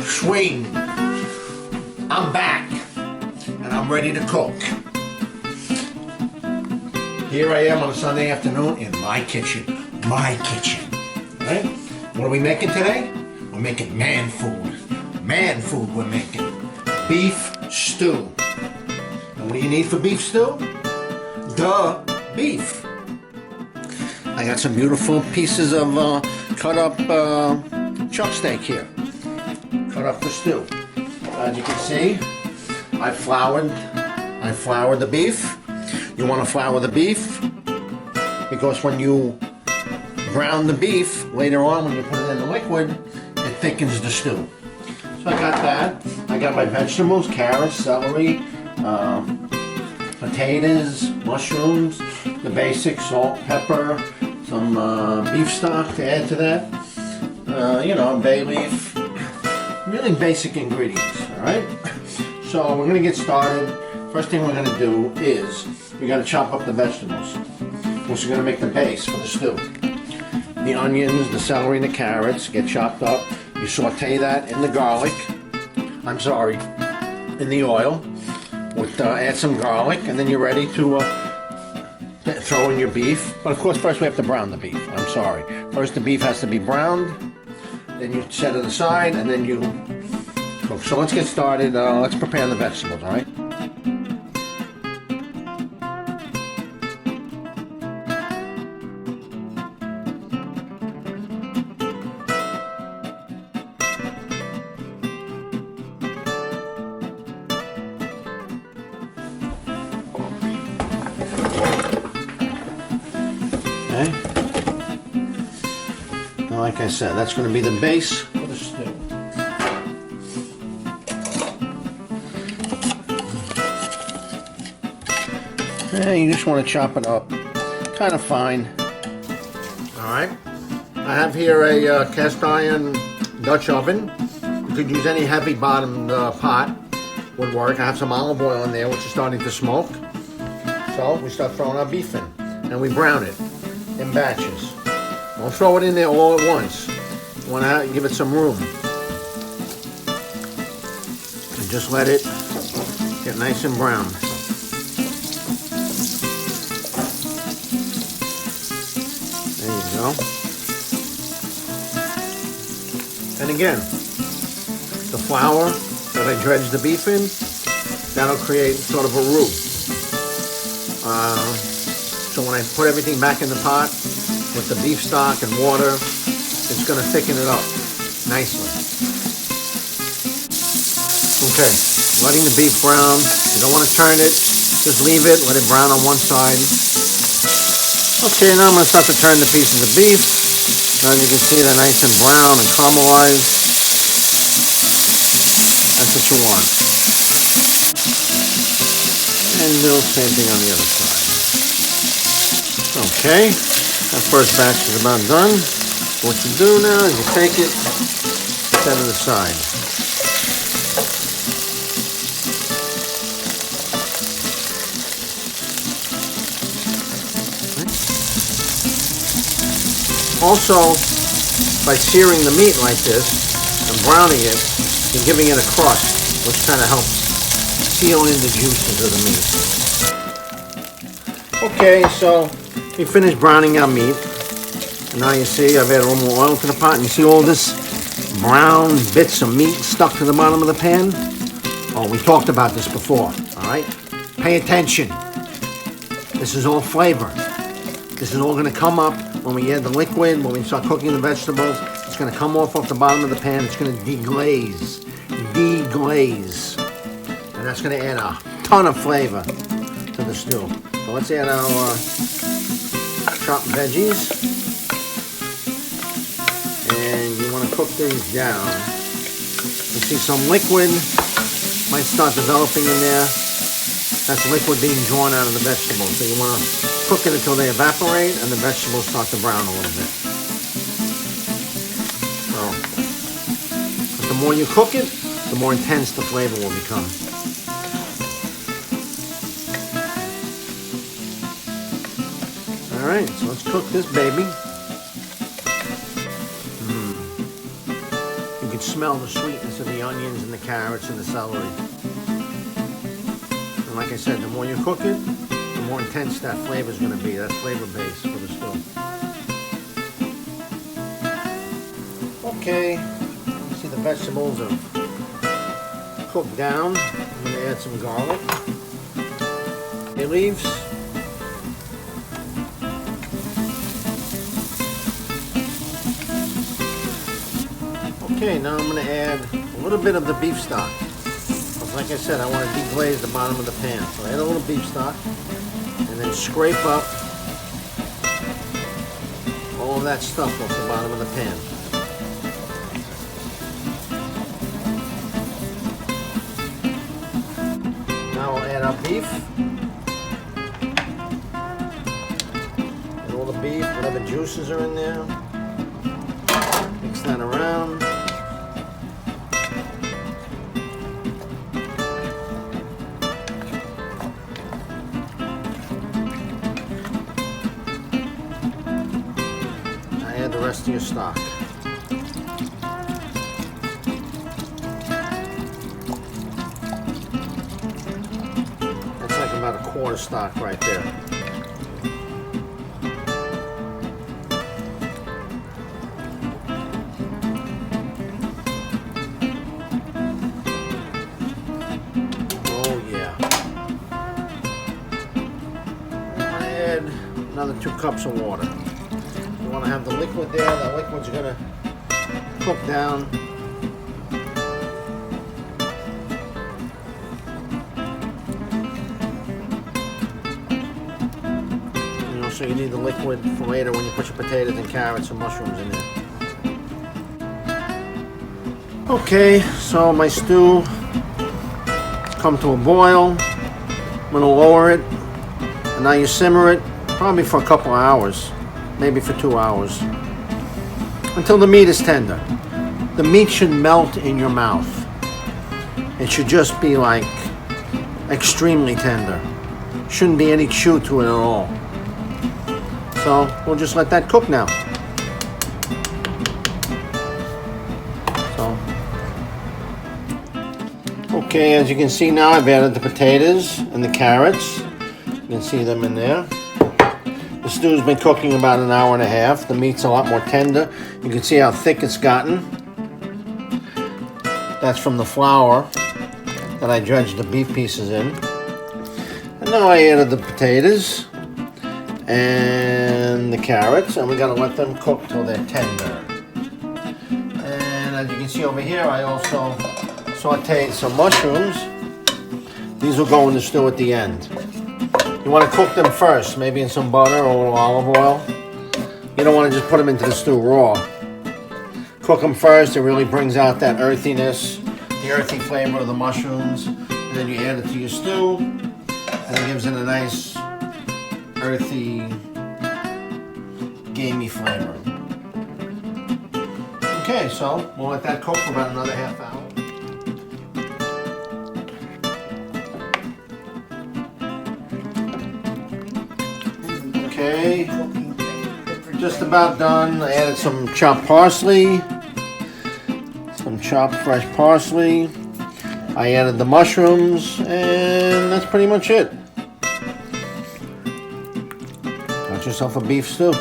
swing. I'm back and I'm ready to cook. Here I am on a Sunday afternoon in my kitchen. My kitchen. Right? What are we making today? We're making man food. Man food we're making. Beef stew. And what do you need for beef stew? Duh, beef. I got some beautiful pieces of cut up chuck steak here. Cut up for stew. As you can see, I floured the beef. You want to flour the beef because when you brown the beef later on, when you put it in the liquid, it thickens the stew. So I got that. I got my vegetables, carrots, celery, potatoes, mushrooms, the basic salt, pepper, some beef stock to add to that. Bay leaf. Really basic ingredients, alright? So we're going to get started. First thing we're going to do is we got to chop up the vegetables. We're also going to make the base for the stew. The onions, the celery, and the carrots get chopped up. You saute that in the garlic. In the oil. Add some garlic, and then you're ready to throw in your beef. But of course, first we have to brown the beef. First the beef has to be browned. Then you set it aside, and then you cook. So let's get started. Let's prepare the vegetables, all right? Okay. Now, like I said, that's going to be the base for the stew. And you just want to chop it up kind of fine. Alright. I have here a cast iron Dutch oven. You could use any heavy bottomed pot. Would work. I have some olive oil in there which is starting to smoke. So we start throwing our beef in. And we brown it in batches. Don't throw it in there all at once. You want to give it some room. And just let it get nice and brown. There you go. And again, the flour that I dredged the beef in, that'll create sort of a roux. So when I put everything back in the pot with the beef stock and water, it's going to thicken it up nicely. Okay, letting the beef brown. You don't want to turn it. Just leave it. Let it brown on one side. Okay, now I'm going to start to turn the pieces of beef. Now you can see they're nice and brown and caramelized. That's what you want. And do the same thing on the other side. Okay, that first batch is about done. What you do now is you take it, set it aside. Also, by searing the meat like this and browning it, you're giving it a crust, which kind of helps seal in the juices of the meat. Okay, so we finished browning our meat. And now you see I've added a little more oil to the pot. And you see all this brown bits of meat stuck to the bottom of the pan? Oh, we talked about this before, all right? Pay attention. This is all flavor. This is all going to come up when we add the liquid, when we start cooking the vegetables. It's going to come off the bottom of the pan. It's going to deglaze. Deglaze. And that's going to add a ton of flavor to the stew. So let's add our chopped veggies. And you want to cook these down. You see some liquid might start developing in there. That's liquid being drawn out of the vegetables. So you want to cook it until they evaporate and the vegetables start to brown a little bit. So, but the more you cook it, the more intense the flavor will become. Alright, so let's cook this baby. You can smell the sweetness of the onions and the carrots and the celery. And like I said, the more you cook it, the more intense that flavor is going to be. That flavor base for the stew. Okay, you see the vegetables are cooked down. I'm going to add some garlic, bay leaves, okay, now I'm going to add a little bit of the beef stock. Like I said, I want to deglaze the bottom of the pan. So add a little beef stock and then scrape up all of that stuff off the bottom of the pan. Now I'll add our beef. And all the beef, whatever juices are in there. Mix that around. Add the rest of your stock. That's like about a quarter stock right there. Oh yeah. I add another 2 cups of water. You want to have the liquid there. That liquid's going to cook down. You know, so you need the liquid for later when you put your potatoes and carrots and mushrooms in there. Okay, so my stew has come to a boil. I'm going to lower it. And now you simmer it probably for a couple of hours. Maybe for 2 hours, until the meat is tender. The meat should melt in your mouth. It should just be like extremely tender. Shouldn't be any chew to it at all. So we'll just let that cook now. Okay, as you can see now, I've added the potatoes and the carrots. You can see them in there. The stew's been cooking about an hour and a half. The meat's a lot more tender. You can see how thick it's gotten. That's from the flour that I dredged the beef pieces in. And now I added the potatoes and the carrots, and we gotta let them cook till they're tender. And as you can see over here, I also sauteed some mushrooms. These will go in the stew at the end. You want to cook them first, maybe in some butter or a little olive oil. You don't want to just put them into the stew raw. Cook them first. It really brings out that earthiness, the earthy flavor of the mushrooms. And then you add it to your stew, and it gives it a nice, earthy, gamey flavor. Okay, so we'll let that cook for about another half hour. Okay, just about done. I added some chopped parsley, some chopped fresh parsley. I added the mushrooms, and that's pretty much it. Got yourself a beef stew.